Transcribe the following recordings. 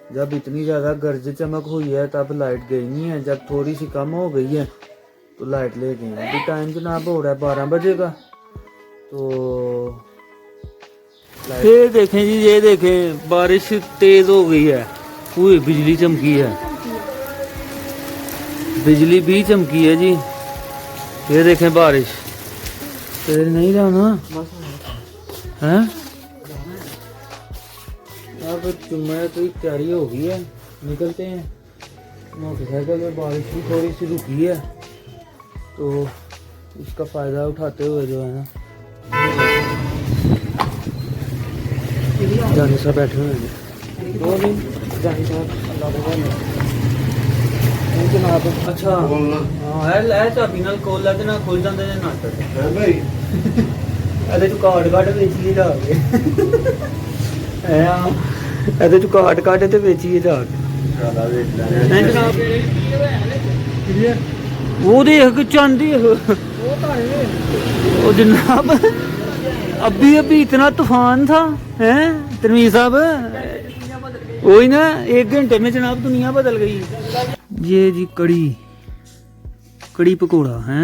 जब इतनी ज़्यादा गर्ज चमक हुई है तब लाइट गई नहीं है। जब थोड़ी सी कम हो गई है तो लाइट ले गए हैं। अभी टाइम जनाब हो रहा है 12 बजे का। तो ये देखें जी, ये देखें बारिश तेज़ हो गई है, पूरी बिजली चमकी है, बिजली भी चमकी है जी। ये देखें बारिश तेज नहीं जाना है। अब जुम्मे की तैयारी हो गई है, निकलते हैं। मोटरसाइकिल में बारिश भी थोड़ी सी रुकी है तो इसका फ़ायदा उठाते हुए जो है ना जानी साहब बैठे हुए हैं। दो दिन जानी साहब जनाब। अच्छा हाँ है चाबी नाल खोल लेते ना, खुल जाते हैं नाटक है भाई। अरे तू कार्ड काट बेचिए जाके ਇਹਦੇ ਚ ਕਾਟ ਕਾਟ ਤੇ ਵੇਚੀਏ ਜਾ ਕੇ। वो देख चांदी वो जनाब अभी अभी इतना तूफान था हैं तनवीर साहब, वही ना 1 घंटे में जनाब दुनिया बदल गई। ये जी कड़ी पकौड़ा है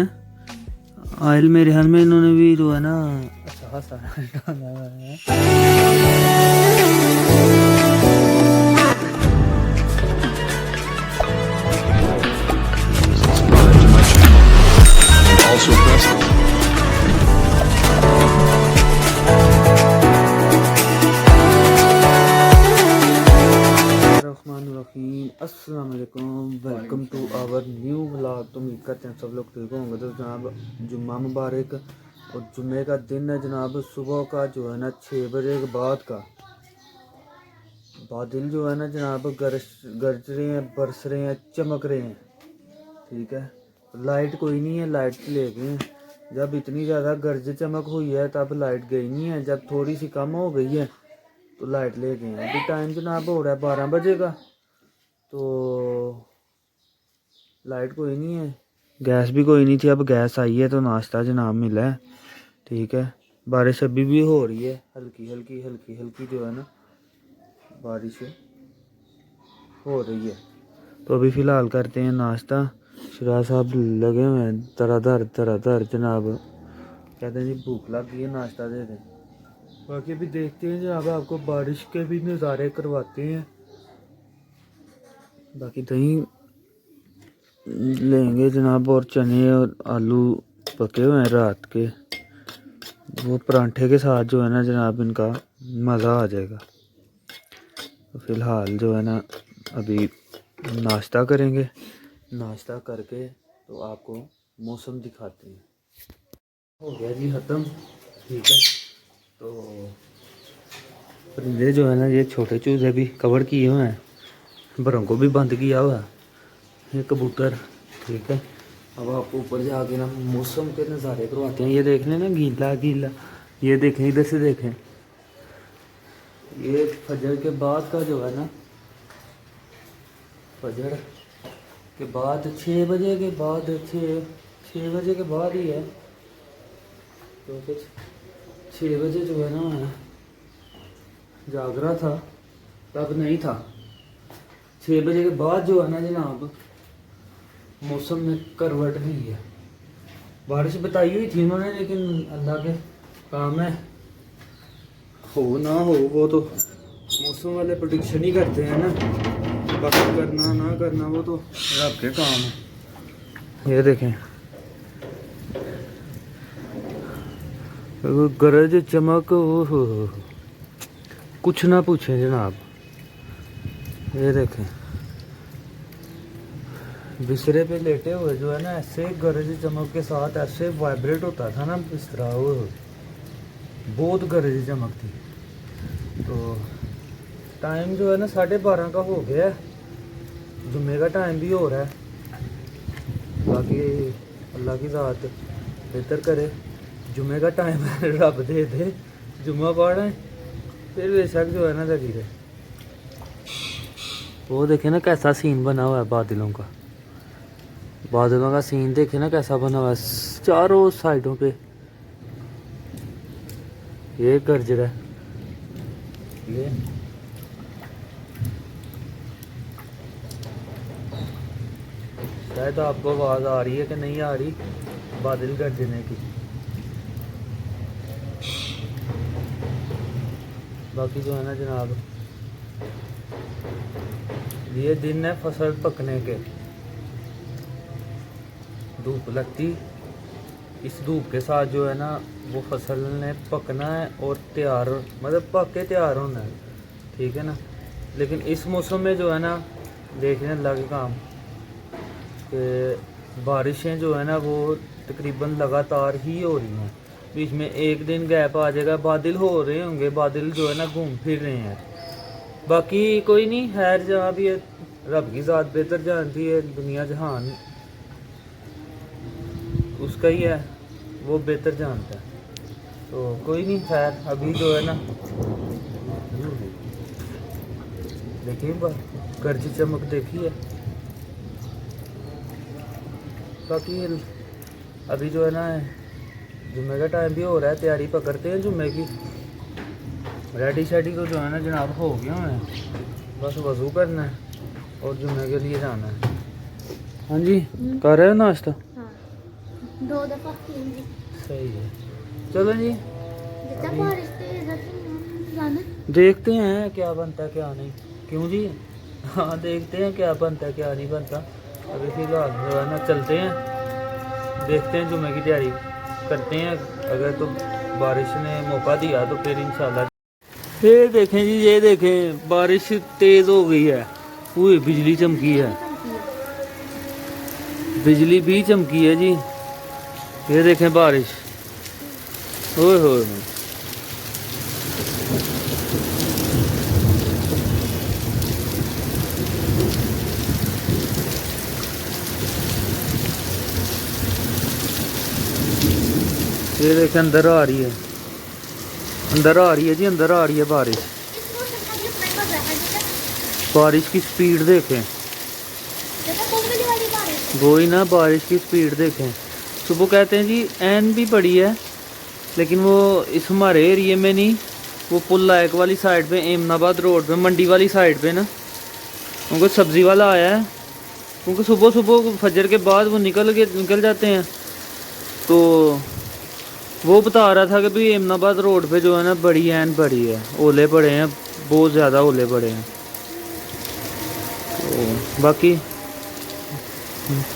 आयल, मेरे ख्याल में इन्होंने भी जो है ना अच्छा सारा डाला है। Also press अस्सलाम वालेकुम, welcome to our new vlog. तो उम्मीद करते हैं सब लोग ठीक होंगे। तो जनाब जुम्मा मुबारक और जुम्मे का दिन है जनाब। सुबह का जो है ना 6 बजे के बाद का बादल जो है ना जनाब गरज रहे हैं, बरस रहे हैं, चमक रहे हैं। ठीक है, लाइट कोई नहीं है, लाइट ले गए हैं। जब इतनी ज़्यादा गर्ज चमक हुई है तब लाइट गई नहीं है। जब थोड़ी सी कम हो गई है तो लाइट ले गए हैं। अभी टाइम जनाब हो रहा है 12 बजे का। तो लाइट कोई नहीं है, गैस भी कोई नहीं थी, अब गैस आई है तो नाश्ता जनाब मिला है। ठीक है, बारिश अभी भी हो रही है, हल्की हल्की जो है ना बारिश हो रही है। तो अभी फ़िलहाल करते हैं नाश्ता। शिराज साहब लगे हुए हैं तरह जनाब, कहते हैं जी भूख लग गई है, नाश्ता दे दें। बाकी अभी देखते हैं जनाब, आपको बारिश के भी नज़ारे करवाते हैं। बाकी दही लेंगे जनाब और चने और आलू पके हुए हैं रात के, वो परांठे के साथ जो है ना जनाब इनका मज़ा आ जाएगा। तो फ़िलहाल जो है ना अभी नाश्ता करेंगे, नाश्ता करके तो आपको मौसम दिखाते हैं। हो गया जी ख़त्म। ठीक है, तो परिंदे जो है ना ये छोटे चूजे भी कवर किए हुए हैं, बरों को भी बंद किया हुआ है, ये कबूतर। ठीक है, अब आपको ऊपर जाके ना मौसम के नज़ारे करवाते हैं। ये देख लें ना गीला गीला, ये देखें इधर से देखें, ये फजर के बाद का जो है ना, फजर के बाद 6 बजे के बाद 6 बजे के बाद ही है। तो कुछ 6 बजे जो है ना मैं जाग रहा था, तब नहीं था। 6 बजे के बाद जो है ना जनाब मौसम में करवट नहीं है। बारिश बताई हुई थी उन्होंने, लेकिन अल्लाह के काम है, हो ना हो वो तो मौसम वाले प्रेडिक्शन ही करते हैं ना। बाकी करना ना करना वो तो रब के काम है। ये देखें गरज चमक हो कुछ ना पूछें जनाब। ये देखें बिस्तरे पे लेटे हुए जो है ना ऐसे गरज चमक के साथ ऐसे वाइब्रेट होता था ना बिस्तरा, वो बहुत गरज चमक थी। तो टाइम जो है ना 12:30 का हो गया है, जुम्मे का टाइम भी हो रहा है। बाकी अल्लाह की ज़ात बेहतर करे, जुम्मे का टाइम है रब दे दे जुम्मा पढ़ें, फिर बेशक जो है ना लगी रहे। वो देखे ना कैसा सीन बना हुआ है बादलों का, बादलों का सीन देखे ना कैसा बना हुआ है चारों साइडों पे। ये गरज रहा है, शायद आपको आवाज़ आ रही है कि नहीं आ रही बादल गरजने की। बाकी जो है ना जनाब, ये दिन है फसल पकने के। धूप लगती, इस धूप के साथ जो है ना वो फसल ने पकना है और तैयार, मतलब पक के तैयार होना है, ठीक है ना। लेकिन इस मौसम में जो है ना देखने लगे काम कि बारिशें जो है ना वो तकरीबन लगातार ही हो रही हैं। बीच में एक दिन गैप आ जाएगा, बादल हो रहे होंगे, बादल जो है ना घूम फिर रहे हैं। बाकी कोई नहीं, खैर जहाँ भी है रब की ज़ात बेहतर जानती है, दुनिया जहान उसका ही है, वो बेहतर जानता है। तो कोई नहीं, खैर अभी जो है ना देखिए गर्जी चमक देखी है। बाकी अभी जो है ना जुम्मे का टाइम भी हो रहा है, तैयारी पकड़ते हैं जुम्मे की। रेडी शेडी तो जो है ना जनाब हो गया है, बस वज़ू करना है और जुम्मे के लिए जाना है। हाँ जी, कर रहे हो नाश्ता? हाँ, 2 दफा 3 जी। सही है, चलो जी जितना बारिश तेज है तो जाना। देखते हैं क्या बनता है क्या नहीं। क्यों जी? हाँ देखते हैं क्या बनता है क्या नहीं बनता। अभी फिलहाल जो है ना चलते हैं, देखते हैं जुम्मे की तैयारी करते हैं। अगर तो बारिश ने मौका दिया तो फिर इंशाल्लाह। ये देखें जी, ये देखें बारिश तेज़ हो गई है, पूरी बिजली चमकी है, बिजली भी चमकी है जी। ये देखें बारिश, ओए होए होए। ये देखें अंदर आ रही है, अंदर आ रही है जी, अंदर आ रही है बारिश। इस मौसम का जो मैं कर रहा है बारिश की स्पीड देखें, जैसा कोमली वाली बारिश। वो ही ना बारिश की स्पीड देखें। सुबह कहते हैं जी ऐन भी पड़ी है, लेकिन वो इस हमारे एरिए में नहीं, वो पुल लायक वाली साइड पे, एमनाबाद रोड पे, मंडी वाली साइड पे ना उनको सब्ज़ी वाला आया है। क्योंकि सुबह सुबह फजर के बाद वो निकल जाते हैं, तो वो बता रहा था कि भाई एमनाबाद रोड पे जो है ना बड़ी ऐन पड़ी है, ओले पड़े हैं, बहुत ज़्यादा ओले पड़े हैं। तो बाकी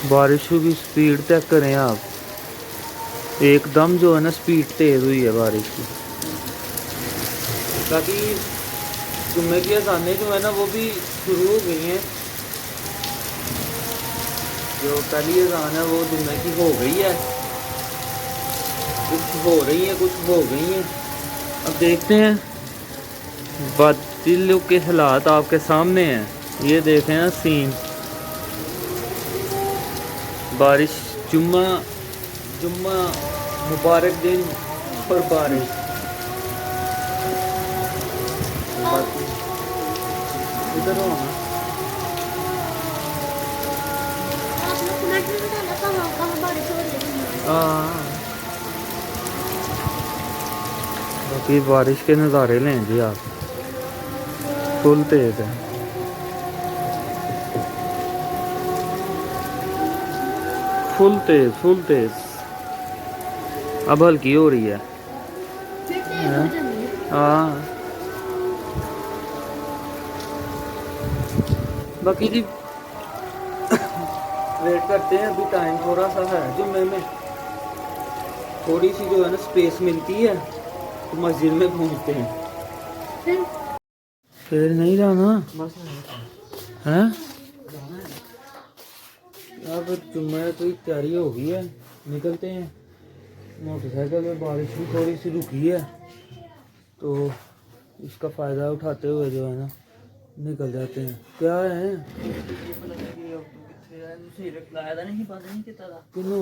बारिश की स्पीड चेक करें आप, एकदम जो है ना स्पीड तेज़ हुई है बारिश की। बाकी जुम्मे की अज़ानें जो है ना वो भी शुरू हो गई हैं। जो पहली अज़ान है वो जुम्मे की हो गई है, कुछ हो रही है, कुछ हो गई हैं। अब देखते हैं, बादलों के हालात आपके सामने हैं, ये देखें ना सीन। बारिश, जुम्मा मुबारक दिन और बारिश। इधर हो ना, आप लोग कमेंट में बताना कहाँ कहाँ बारिश हो रही है। हाँ बाकी बारिश के नज़ारे लें जी आप, फुल तेज है, फुल तेज फुल तेज। अब हल्की हो रही है। फिर तेज हो जानी है। हाँ बाकी जी वेट करते हैं, अभी टाइम थोड़ा सा है जुम्मे में, थोड़ी सी जो है ना स्पेस मिलती है तो मस्जिद में घूमते हैं। फिर नहीं जाना है? अब जुम्मे की तैयारी हो गई है, निकलते हैं। मोटरसाइकिल में बारिश भी थोड़ी सी रुकी है, तो इसका फ़ायदा उठाते हुए जो है ना निकल जाते हैं। क्या है किनो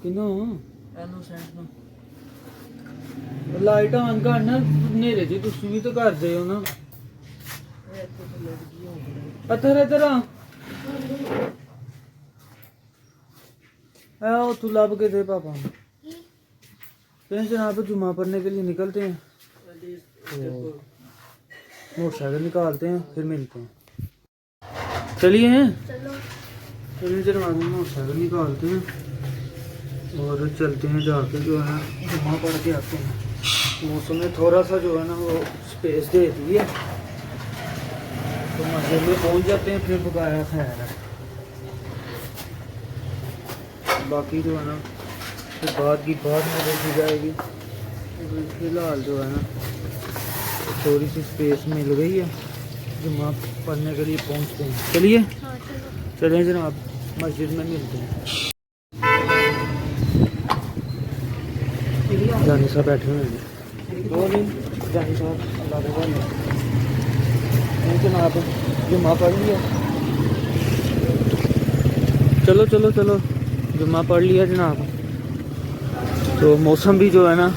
किनो लाइट ऑन करना, नेरे जी तुम भी तो कर दे हो ना। इधर इधर आ तू लब के दे पापा। फिर जनाब जुम्मा पढ़ने के लिए निकलते हैं, तो मोटरसाइकिल निकालते हैं, फिर मिलते हैं। चलिए हैं, चलो चलिए जनाब मोटरसाइकिल निकालते हैं और चलते हैं जाके जो है जुम्मा पढ़ के आते हैं। मौसम ने थोड़ा सा जो है ना वो स्पेस दे दी है तो मस्जिद में पहुंच जाते हैं, फिर बकाया खैर है। बाकी जो है ना फिर बाद की बात में देखी जाएगी। फिलहाल जो है ना थोड़ी सी स्पेस मिल गई है, जुम्मा पढ़ने के लिए पहुंचते हैं। चलिए हाँ चलो। चलें जनाब, मस्जिद में मिलते हैं। जानी साहब बैठे हुए हैं, दो दिन जानी साहब अल्लाह के वाले जनाब जुम्मा पढ़ लिया। चलो चलो चलो जुम्मा पढ़ लिया जनाब। तो मौसम भी जो है ना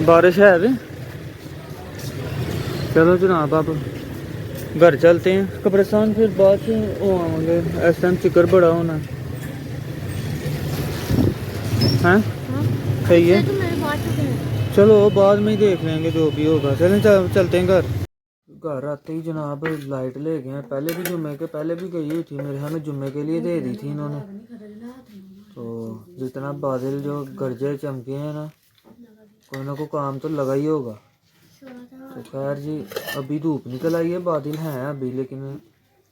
बारिश है अभी। चलो जनाब अब घर चलते हैं, कब्रिस्तान फिर बाद से वो आएंगे, इस टाइम चिकर बड़ा होना है। हाँ सही है, तो मेरे बात तो करें। चलो बाद में ही देख लेंगे जो भी होगा। चलें चलते हैं घर। घर आते ही जनाब लाइट ले गए हैं, पहले भी जुम्मे के पहले भी गई हुई थी मेरे ख्याल में, जुम्मे के लिए दे दी थी इन्होंने। तो जितना बादल जो गरजे चमके हैं ना कोई काम तो लगा ही होगा। तो खैर जी अभी धूप निकल आई है, बादल हैं अभी लेकिन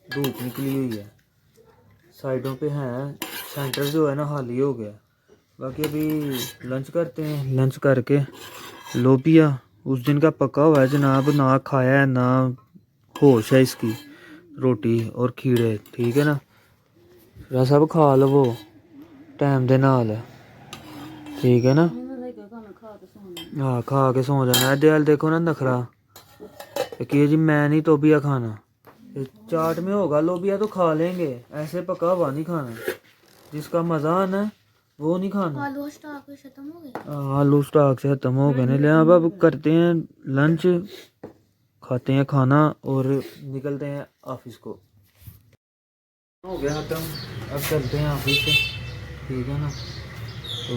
धूप निकली हुई है, साइडों पे हैं, सेंटर जो है ना खाली हो गया। बाकी अभी लंच करते हैं, लंच करके लोबिया उस दिन का पका हुआ है जनाब, ना खाया है ना होश है इसकी, रोटी और खीरे ठीक है ना, फिर सब खा लवो टाइम दे नाल ठीक है ना। हाँ खा के सो जाना है। दयाल देखो ना नखरा कि जी मैं नहीं लोबिया खाना, चाट में होगा लोबिया तो खा लेंगे, ऐसे पका हुआ नहीं खाना, जिसका मजा आना है वो नहीं खाना। आलू स्टॉक खत्म हो गए। आलू स्टॉक से खत्म हो गए ले। अब करते हैं लंच, खाते हैं खाना और निकलते हैं ऑफिस को। हो गया खत्म, अब चलते हैं ऑफिस से ठीक है ना। तो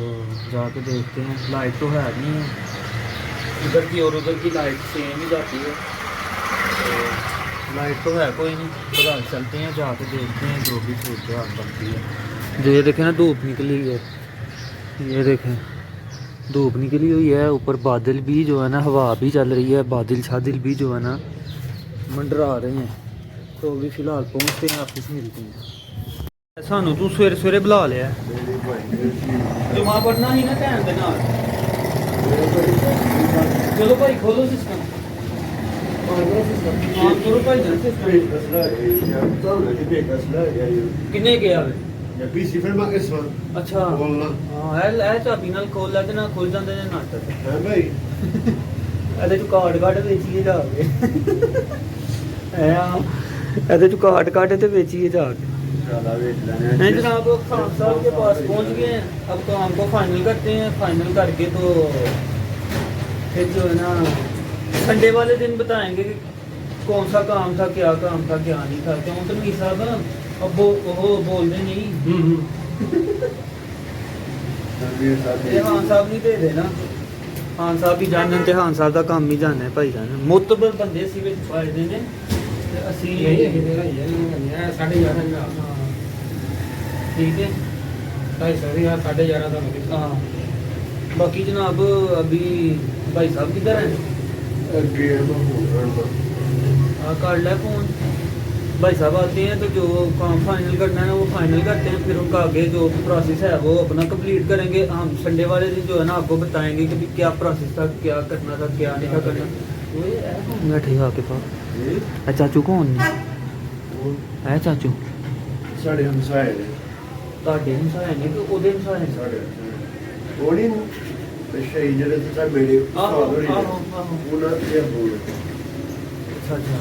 जाके देखते हैं, लाइट तो है नहीं है इधर की और उधर की लाइट सेम ही जाती है, तो लाइट तो है कोई नहीं, पता चलते हैं जाके देखते हैं जो भी सूरत हाल बनती है। जो ये देखें ना धूप निकली है, ये देखें धूप निकली हुई है, ऊपर बादल भी जो है ना हवा भी चल रही है, बादल शादिल भी जो है ना मंडरा रहे हैं। तो अभी फ़िलहाल पहुँचते हैं ऑफिस, मिलते हैं। सानू तू सवेरे सवेरे बुला लिया, जुमा पढ़ना ही ना टाइम के नाल। चलो भाई खोलो सिस्टम, करो भाई किन्ने गया अच्छा हाँ चाबी नाल खोल लै ना खुल जाते ने नाटक ਇਹਦੇ ਚ ਕਾਰਡ ਕੱਢ ਵੇਚੀਏ ਜਾ ਕੇ ਇਹਦੇ ਚ ਕਾਰਡ ਕੱਢ ਤੇ ਵੇਚੀए जा के। नहीं जनाब खान साहब के पास पहुंच गए हैं, अब काम को फाइनल करते हैं, फाइनल करके तो फिर जो है ना संडे वाले दिन बताएंगे कि कौन सा काम था क्या नहीं था। क्यों तो नहीं साहब अब वो बोल दे नहीं ये खान साहब नहीं दे देना, खान साहब भी जाने ते खान साहब का काम ही जाने भाई जाने मुतबर बंदे सी विच फायदे ने ਅਸੀਂ ठीक है 11:30 हाँ। बाकी जनाब अभी भाई साहब किधर हैं? कर ले फोन, भाई साहब आते हैं तो जो काम फाइनल करना है वो फाइनल करते हैं, फिर उनका आगे जो प्रोसेस है वो अपना कंप्लीट करेंगे। हम संडे वाले दिन जो है ना आपको बताएंगे कि क्या प्रोसेस था, क्या करना था क्या नहीं था करना। बैठे आपके पास चाचू कौन है? चाचू साढ़े हमसाए ने ਤੁਹਾਡੇ ਹਮਸਾਏ ਨੇ ਕਿ ਉਹਦੇ ਹਮਸਾਏ ਨੇ? साढ़े ਉਹ ਨਹੀਂ ਸ਼ਹੀਦ ਜਿਹੜੇ ਤੇ ਮੇਰੇ ਆਹੋ ਉਸਤਾਦ ਹੋਣੀ ਨੇ, ਆਹੋ ਉਹਨਾਂ ਦੇ ਬੋਲ अच्छा अच्छा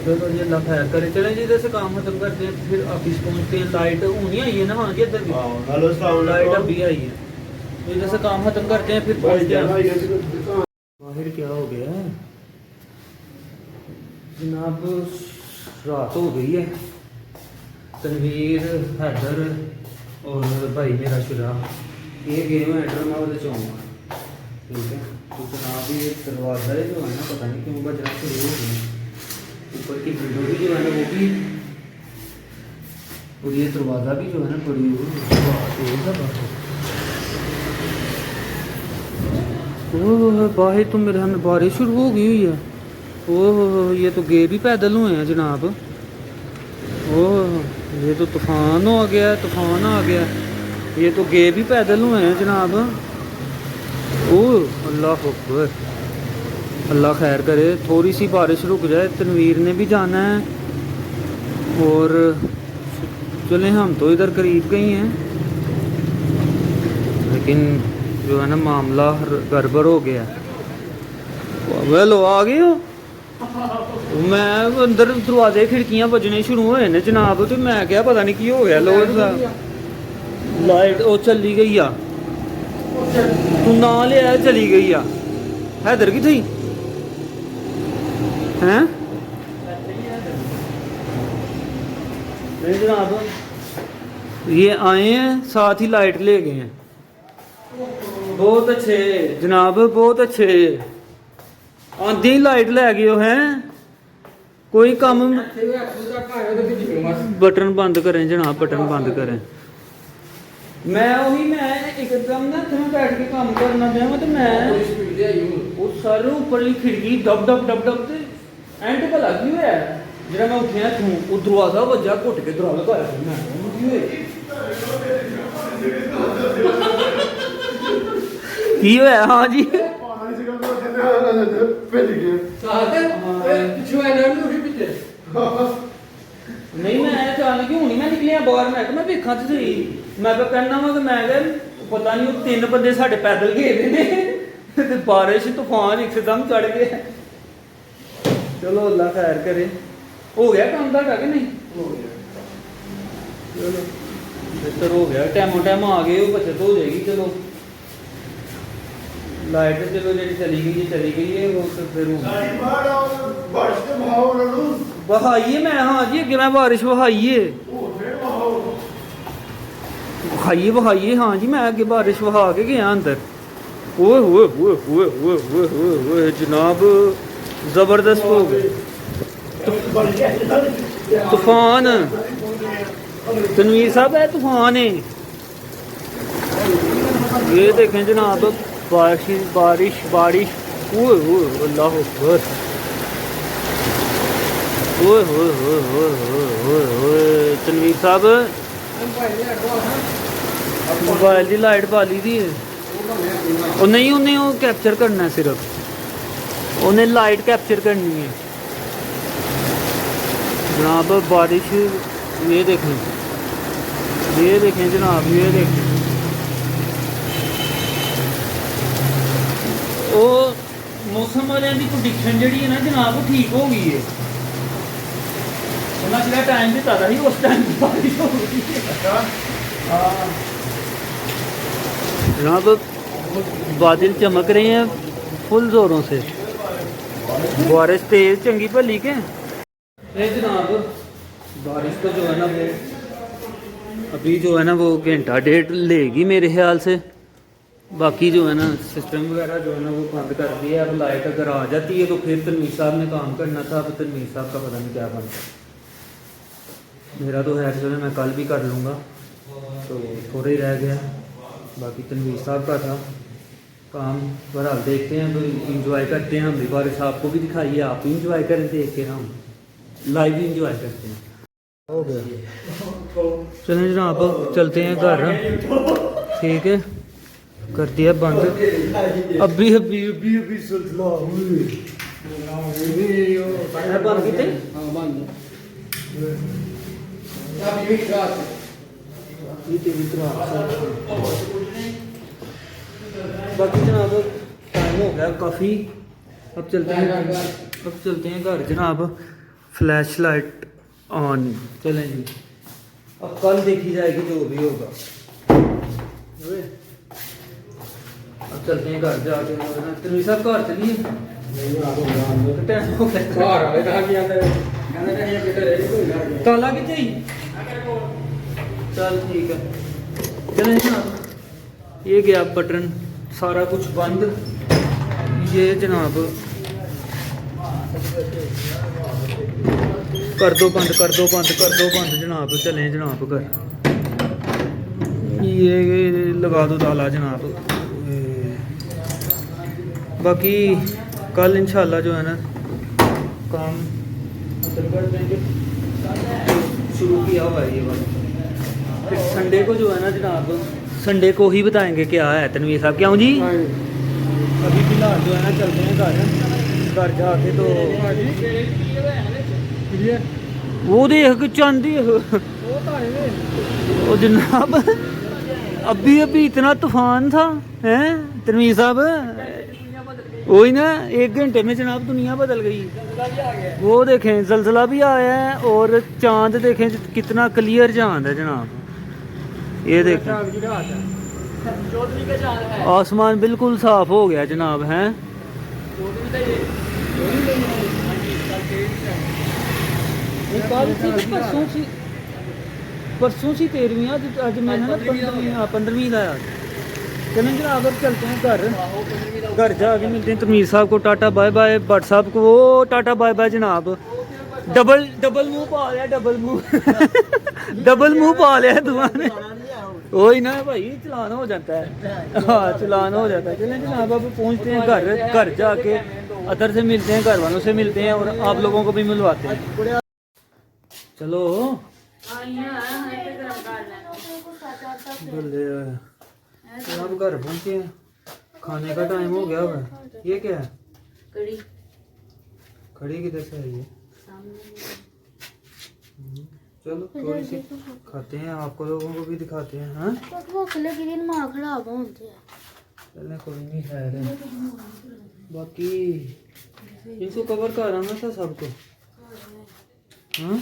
चलो जी अल्लाह खैर करे। चले जी इधर से काम खत्म करते हैं, फिर ऑफिस पहुंचते हैं। लाइट ऊनी आई है ना वहाँ की, इधर भी हेलो अस्सलाम लाइट वालेकुम अभी आई है। तो इधर से काम खत्म करते हैं फिर भाई पहुंचते जाना हैं। ये माहिर क्या हो गया है जनाब, रात हो गई है। तनवीर हैदर और भाई मेरा शुरा ये गए हुए हैं ड्रामा वाले चौक, ठीक है। तो जनाब ये दरवाज़ा है जो है ना पता नहीं क्यों बजना शुरू हो गया, ऊपर की विंडो भी जो है ना वो भी, और ये दरवाज़ा भी जो है ना बड़ी तेज है बाहर। ओह बाहर तो मेरे सामने बारिश शुरू हो गई हुई है। ओह ये तो गए भी पैदल हुए हैं जनाब। ओह ये तो तूफान हो गया, तूफान आ गया। ये तो गए भी पैदल हुए हैं जनाब। ओह अल्लाह अकबर, अल्लाह खैर करे, थोड़ी सी बारिश रुक जाए। तनवीर ने भी जाना है और चले हम तो इधर करीब गई हैं, लेकिन जो है ना मामला गड़बड़ हो गया। वेलो आ गए हो? मैं अंदर दरवाजे खिड़कियां बजने शुरू होए ने जनाब, तो मैं क्या पता नहीं की हो गया। लो लाइट वो चली गई आ, तू ना लिया चली गई आ। हैदर की थी हैं? नहीं जनाब, ये आए हैं साथ ही लाइट ले गए हैं। बहुत अच्छे जनाब, बहुत अच्छे। आंधी ही लाइट लै गए हो हैं। कोई काम, बटन बंद करें जनाब, बटन बंद करें। मैं एकदम ना इतना बैठ के काम करना चाहूँ तो मैं वो सारे ऊपर खिड़की डब डब डब डब ते एंड पर लगी हुआ है। जरा मैं उठिया तू वो दरवाजा वज्जा घुट के दरवाजा तो आया मैं की होया? हाँ जी नहीं मैं अचानक ही होनी, मैं निकलिया बाहर, मैं देखा तो सही। मैं कहना वा कि मैं पता नहीं वो 3 बंदे साढ़े पैदल गए ने, बारिश तूफान एकदम चढ़ गया। चलो अल्लाह खैर करे। हो गया काम ਤੁਹਾਡਾ कि नहीं? हो गया, चलो बेहतर हो गया। टाइमों टाइम आ गए, वो बचत हो जाएगी। चलो लाइट चलो जी चली गई है वो तो फिर बहाइए। मैं हाँ जी अगे मैं बारिश बहाइए बहाइए। हाँ जी मैं अगे बारिश बहा के गया अंदर। ओए ओए ओए ओए ओए ओए ओए जनाब जबरदस्त हो गए तूफान। तनवीर साहब है तूफान है। ये देखें जनाब बारिश बारिश। ओए ओए अल्लाह अकबर। ओए ओए ओए ओए ओए ओए तनवीर साहब मोबाइल की लाइट बाली दी है। और नहीं उन्हें वो कैप्चर करना है, सिर्फ उन्हें लाइट कैप्चर करनी है जनाब। बारिश ये देखें जनाब, ये देखें। वो मौसम वाले की प्रोडिक्शन जी है ना जनाब वो ठीक हो गई है। उन्हें जो टाइम दिता था उस टाइम बारिश हो गई है। जनाब बादल चमक रहे हैं फुल जोरों से, बारिश तेज चंगी भली के। जनाब बारिश तो जो है ना वो अभी जो है ना वो घंटा डेढ़ लेगी मेरे ख्याल से। बाकी जो है ना सिस्टम वगैरह जो है ना वो बंद कर दिया। अब लाइट अगर आ जाती है तो फिर तनवीर साहब ने काम करना था। अब तनवीर साहब का पता नहीं क्या बनता। मेरा तो है जो है मैं कल भी कर लूँगा, तो थोड़ा ही रह गया। बाकी तनवीर साहब का था काम। बहरहाल देखते हैं, तो इंजॉय करते हैं। हम भी बारिश आपको भी दिखाइए, आप भी इंजॉय करें, देख के हम लाइव भी इंजॉय करते हैं। हो गया, चलें जनाब चलते हैं घर। ठीक है कर दिया बंद। अभी अभी अभी अभी सिलसिला बंद किते बाकी जनाब टाइम हो गया काफ़ी। अब चलते हैं घर जनाब। फ्लैश लाइट ऑन, चलें जी। अब कल देखी जाएगी जो भी होगा। अब चलते हैं घर जाके। तनवीर साहब घर चलिए, ताला कि चाहिए? चल ठीक है चलें जनाब। ये गया बटन, सारा कुछ बंद। ये जनाब कर दो बंद कर दो बंद कर दो बंद जनाब, चलें जनाब घर। ये लगा दो ताला जनाब। बाकी कल इंशाल्लाह जो है ना काम हासिल कर देंगे, शुरू किया हुआ है ये वाला। फिर संडे को जो है ना जनाब, संडे को ही बताएंगे क्या है तनवीर साहब। क्यों जी? अभी फिलहाल जो है ना चलते हैं घर जाके तो वो देख चांदी वो जनाब अभी इतना तूफान था हैं तनवीर साहब, वही ना 1 घंटे में जनाब दुनिया बदल गई। वो देखें जलजला भी आया है और चांद देखें कितना क्लियर चांद है जनाब। ये देखें आसमान बिल्कुल साफ हो गया जनाब हैं। परसों सी 13वीं अज मैं ना 15वीं लाया। चलें जनाब अब चलते हैं घर जाके मिलते हैं तमीर साहब को, टाटा बाय बाय। भट्ट साहब को वो टाटा बाय बाय जनाब। डबल मुंह पा लिया, डबल मुंह पा लिया दुआ ने। वही ना भाई चलान हो जाता है, हाँ चलान हो जाता है। चलें जनाब अब पहुंचते हैं घर जाके अदर से मिलते हैं, घर वालों से मिलते हैं और आप लोगों को भी मिलवाते हैं। चलो जनाब घर पहुंचे हैं, खाने का टाइम हो गया हुआ। ये क्या है? कड़ी किधर से है ये? चलो थोड़ी सी खाते हैं, आपको लोगों को भी दिखाते हैं। हाँ चले कोई नहीं है। बाकी इनको कवर कराना था सबको। हाँ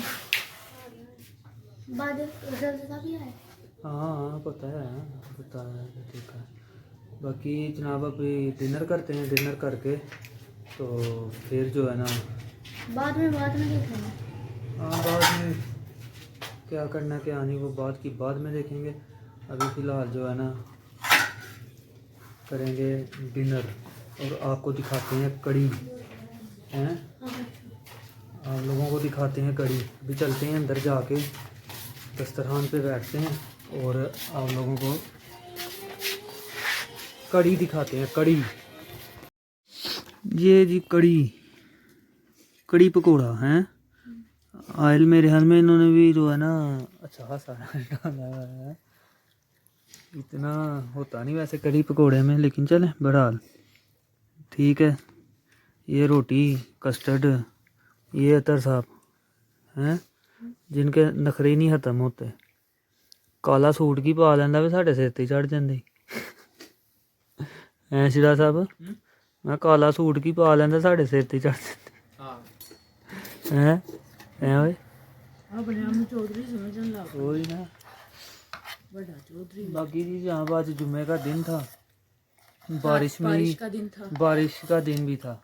हाँ पता है ठीक है। बाकी जनाब अभी डिनर करते हैं, डिनर करके तो फिर जो है ना बाद में देखेंगे। हाँ बाद में क्या करना क्या नहीं वो बाद में देखेंगे। अभी फ़िलहाल जो है ना करेंगे डिनर और आपको दिखाते हैं कड़ी हैं, आप लोगों को दिखाते हैं कड़ी। अभी चलते हैं अंदर जाके दस्तरखान पे बैठते हैं और आप लोगों को कड़ी दिखाते हैं। कड़ी ये जी कड़ी पकौड़ा हैं। ऑयल मेरे ख्याल में इन्होंने भी जो है ना अच्छा खासा डाला है। इतना होता नहीं वैसे कड़ी पकौड़े में, लेकिन चले बहरहाल ठीक है। ये रोटी कस्टर्ड, ये अतर साहब हैं जिनके नखरे नहीं खत्म होते। काला सूट की पा लेंदा वे साढ़े सिर ते चढ़ जाते हैं सिरा साहब। मैं काला सूट की पा लेंदा साढ़े सिर ते चढ़ जाते हैं ओए वही ना। बाकी जी यहाँ पर आज जुम्मे का दिन था, बारिश का दिन भी था।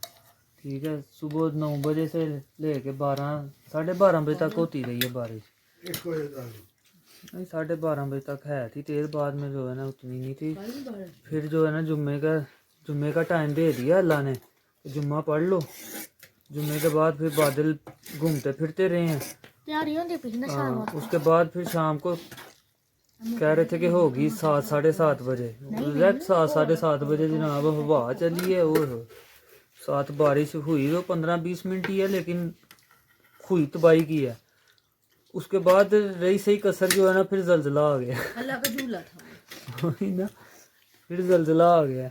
ठीक है सुबह 9 बजे से लेके 12-12:30 बजे तक होती रही है बारिश। नहीं 12:30 बजे तक है थी तेज, बाद में जो है ना उतनी नहीं थी। फिर जो है ना जुम्मे का टाइम दे दिया अल्लाह ने, जुम्मा पढ़ लो। जुम्मे के बाद फिर बादल घूमते फिरते रहे हैं। उसके बाद फिर शाम को कह रहे थे कि होगी 7-7:30 बजे, एग्जैक्ट 7-7:30 बजे जनाब हवा चली है और साथ बारिश हुई तो 15-20 मिनट ही है, लेकिन हुई तबाही की है। उसके बाद रही सही कसर जो है ना फिर जलजला आ गया। अल्लाह का झूला था वही ना, फिर जलजला आ गया।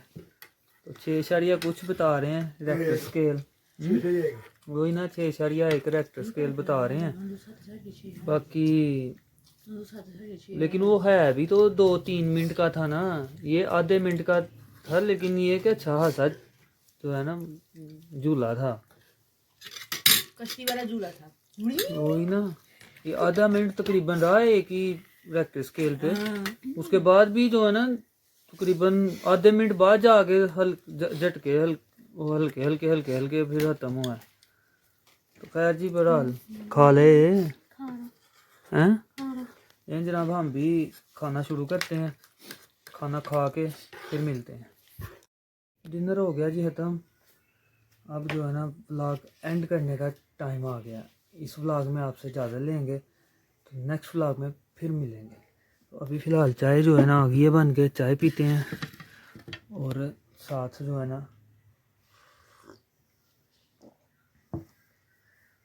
तो 6 कुछ बता रहे हैं रेक्टर स्केल, वही ना 6.1 रेक्टर स्केल बता रहे हैं। बाकी लेकिन वो है भी तो 2-3 मिनट का था ना, ये आधे मिनट का था। लेकिन ये क्या अच्छा खासा जो है ना झूला था, कश्ती वाला झूला था वही ना। ये आधा मिनट तकरीबन रहा है एक ही रेक्टर स्केल पे। उसके बाद भी जो है ना तकरीबन आधे मिनट बाद जाके झटके हल्के हल्के फिर खत्म हुआ। तो खैर जी बहरहाल खा ले हैं जनाब। हम भी खाना शुरू करते हैं, खाना खा के फिर मिलते हैं। डिनर हो गया जी ख़त्म। अब जो है ना व्लॉग एंड करने का टाइम आ गया। इस व्लॉग में आपसे इजाज़त लेंगे, तो नेक्स्ट व्लॉग में फिर मिलेंगे। तो अभी फ़िलहाल चाय जो है ना आ गई है बन के, चाय पीते हैं और साथ जो है ना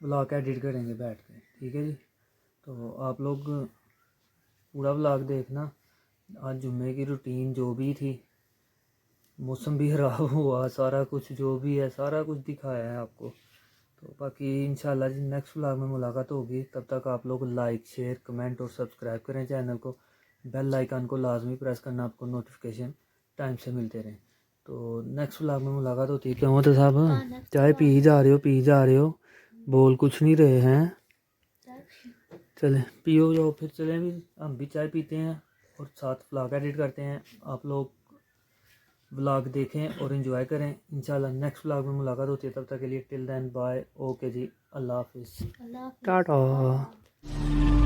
व्लॉग एडिट करेंगे बैठ के, ठीक है जी। तो आप लोग पूरा व्लॉग देखना। आज जुम्मे की रूटीन जो भी थी, मौसम भी ख़राब हुआ, सारा कुछ जो भी है सारा कुछ दिखाया है आपको। तो बाकी इंशाल्लाह जी नेक्स्ट व्लॉग में मुलाकात होगी। तब तक आप लोग लाइक शेयर कमेंट और सब्सक्राइब करें चैनल को, बेल आइकन को लाजमी प्रेस करना, आपको नोटिफिकेशन टाइम से मिलते रहें। तो नेक्स्ट व्लॉग में मुलाकात होती है। क्यों होता साहब, चाय पी जा रहे हो, बोल कुछ नहीं रहे हैं। चलें पियो जाओ फिर, चलें भी हम भी चाय पीते हैं और साथ व्लॉग एडिट करते हैं। आप लोग व्लॉग देखें और इन्जॉय करें। इंशाल्लाह नेक्स्ट व्लॉग में मुलाकात होती है। तब तक के लिए टिल देन बाय, ओके जी, अल्लाह हाफिज़, अल्लाह हाफिज़। टाटा।